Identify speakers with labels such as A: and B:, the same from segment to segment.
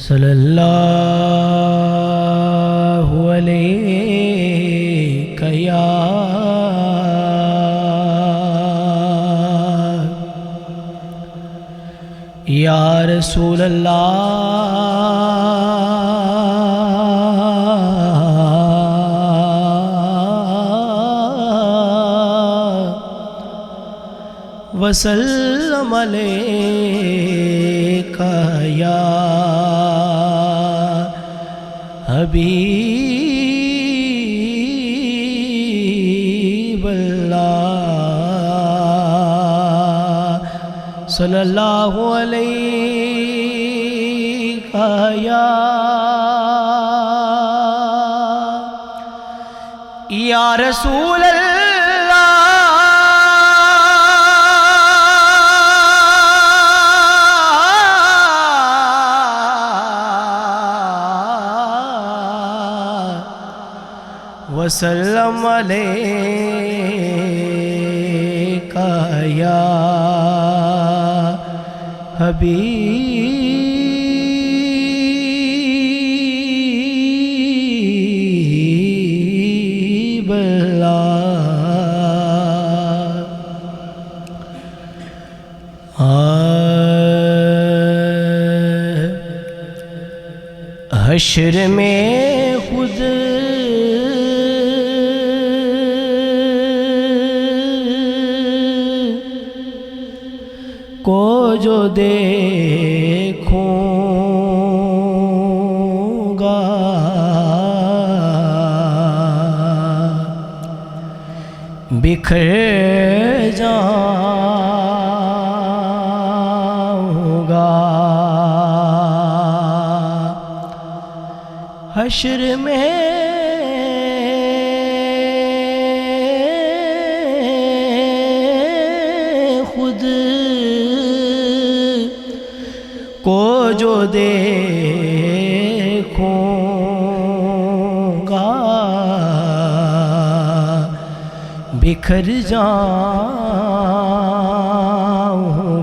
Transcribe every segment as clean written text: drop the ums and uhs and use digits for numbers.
A: صلی اللہ علیہ یا رسول اللہ وسلم علیک یا حبیب اللہ صلی اللہ علیہ یا رسول وسلم علیک یا حبیب اللہ حشر میں خود کو جو دیکھوں گا بکھر جاؤں گا حشر میں خود کو جو دیکھوں گا بکھر جاؤں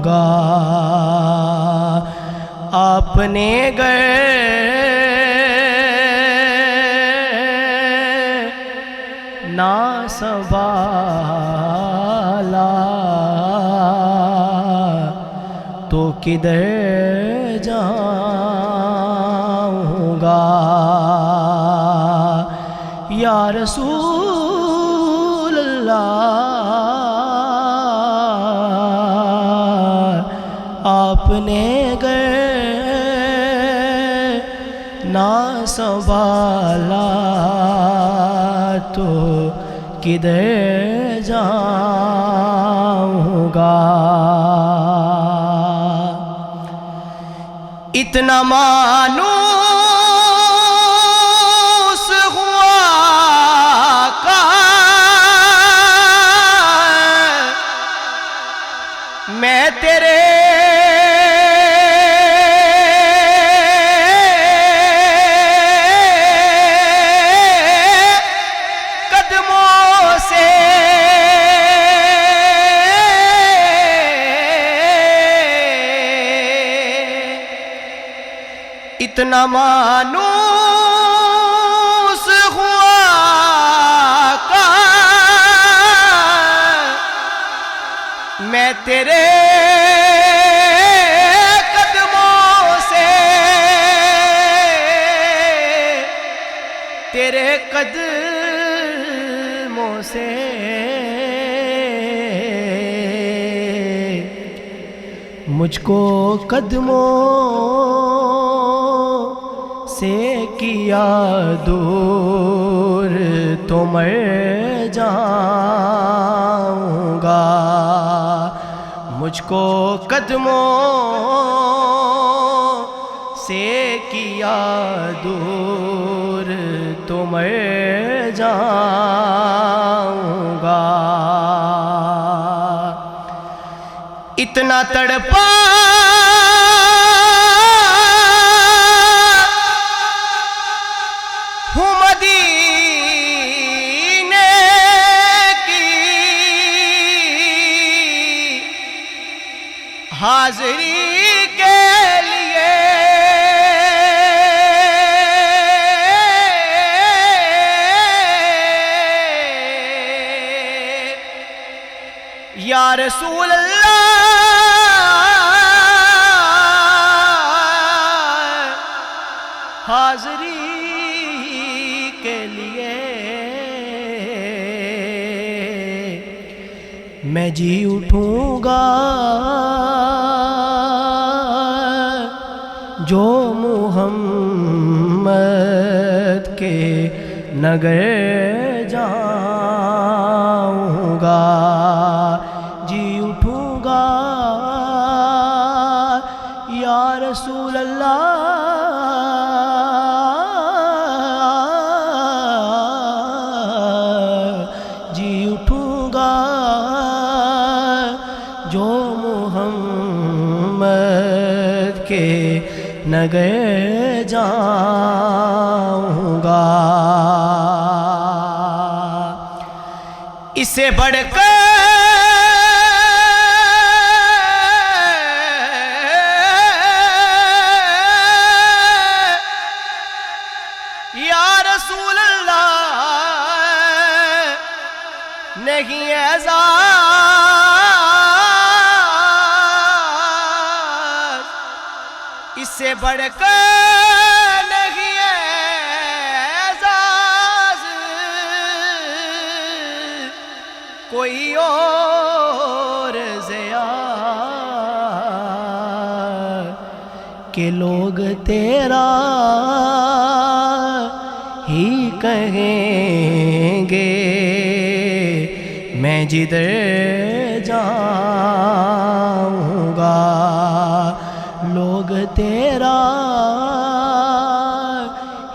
A: گا آپ نے نہ سنبھالا تو کدھر جاؤں گا یا رسول اللہ آپ نے نہ سنبھالا تو کدھر جاؤں گا اتنا مانوس ہوا کا میں تیرے قدموں سے اتنا مانوس ہوا کا میں تیرے قدموں سے تیرے قدموں سے مجھ کو قدموں سے کیا دور تو مر جاؤں گا مجھ کو قدموں سے کیا دور تو مر جاؤں گا اتنا تڑپا ہوں مدینے کی حاضری کے لیے یا رسول اللہ حاضری کے لیے میں جی اٹھوں گا جو محمد کے نگر جاؤں گا، جی اٹھوں گا یا رسول اللہ جی اٹھوں گا جو محمد کے نگر جاؤں گا۔ اسے بڑھ کر یا رسول اللہ نہیں اعزاز، اس سے بڑھ کر نہیں اعزاز کوئی اور ضیا کہ لوگ تیرا ہی کہیں گے، میں جدھر جاؤں گا لوگ تیرا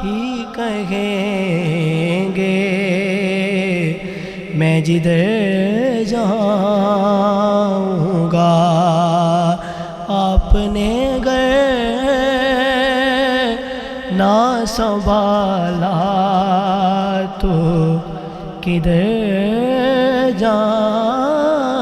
A: ہی کہیں گے، میں جدھر جاؤں گا۔ آپ نے گر نہ سنبھالا تو کدھر جاؤں